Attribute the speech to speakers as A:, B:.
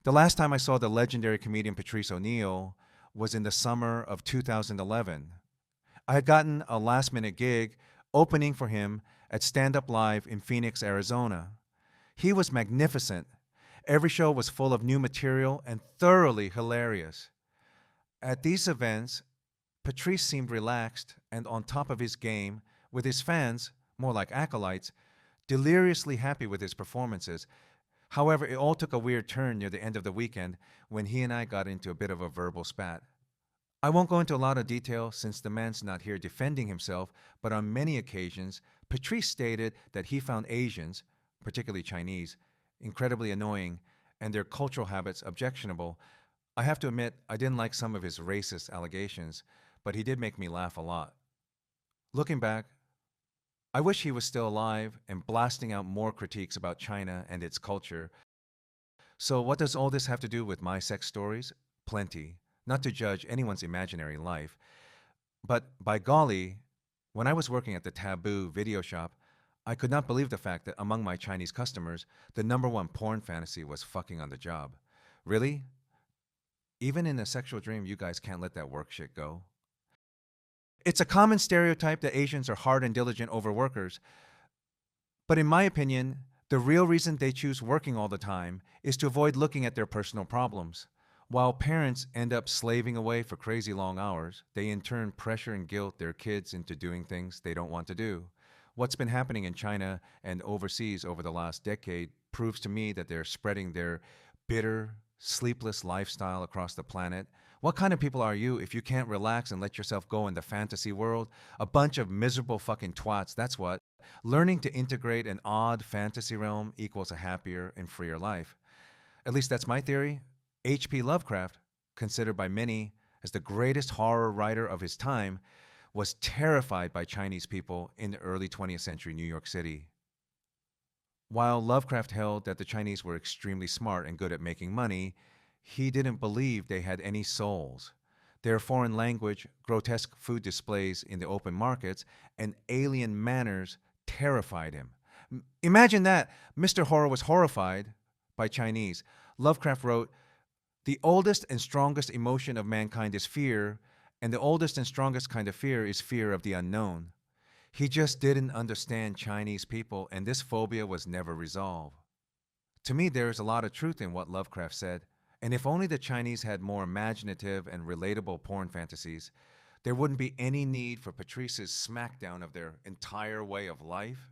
A: The last time I saw the legendary comedian Patrice O'Neal was in the summer of 2011. I had gotten a last minute gig opening for him at Stand Up Live in Phoenix, Arizona. He was magnificent. Every show was full of new material and thoroughly hilarious. At these events, Patrice seemed relaxed and on top of his game, with his fans, more like acolytes, deliriously happy with his performances. However, it all took a weird turn near the end of the weekend when he and I got into a bit of a verbal spat. I won't go into a lot of detail since the man's not here defending himself, but on many occasions, Patrice stated that he found Asians, particularly Chinese, incredibly annoying and their cultural habits objectionable. I have to admit, I didn't like some of his racist allegations, but he did make me laugh a lot. Looking back, I wish he was still alive and blasting out more critiques about China and its culture. So, what does all this have to do with my sex stories? Plenty. Not to judge anyone's imaginary life, but by golly, when I was working at the Taboo video shop, I could not believe the fact that among my Chinese customers, the number one porn fantasy was fucking on the job. Really? Even in a sexual dream, you guys can't let that work shit go. It's a common stereotype that Asians are hard and diligent overworkers, but in my opinion, the real reason they choose working all the time is to avoid looking at their personal problems. While parents end up slaving away for crazy long hours, they in turn pressure and guilt their kids into doing things they don't want to do. What's been happening in China and overseas over the last decade proves to me that they're spreading their bitter, sleepless lifestyle across the planet. What kind of people are you if you can't relax and let yourself go in the fantasy world? A bunch of miserable fucking twats, that's what. Learning to integrate an odd fantasy realm equals a happier and freer life. At least that's my theory. H.P. Lovecraft, considered by many as the greatest horror writer of his time, was terrified by Chinese people in the early 20th century New York City. While Lovecraft held that the Chinese were extremely smart and good at making money, he didn't believe they had any souls. Their foreign language, grotesque food displays in the open markets, and alien manners terrified him. Imagine that. Mr. Horror was horrified by Chinese. Lovecraft wrote, "The oldest and strongest emotion of mankind is fear, and the oldest and strongest kind of fear is fear of the unknown." He just didn't understand Chinese people, and this phobia was never resolved. To me, there is a lot of truth in what Lovecraft said, and if only the Chinese had more imaginative and relatable porn fantasies, there wouldn't be any need for Patrice's smackdown of their entire way of life.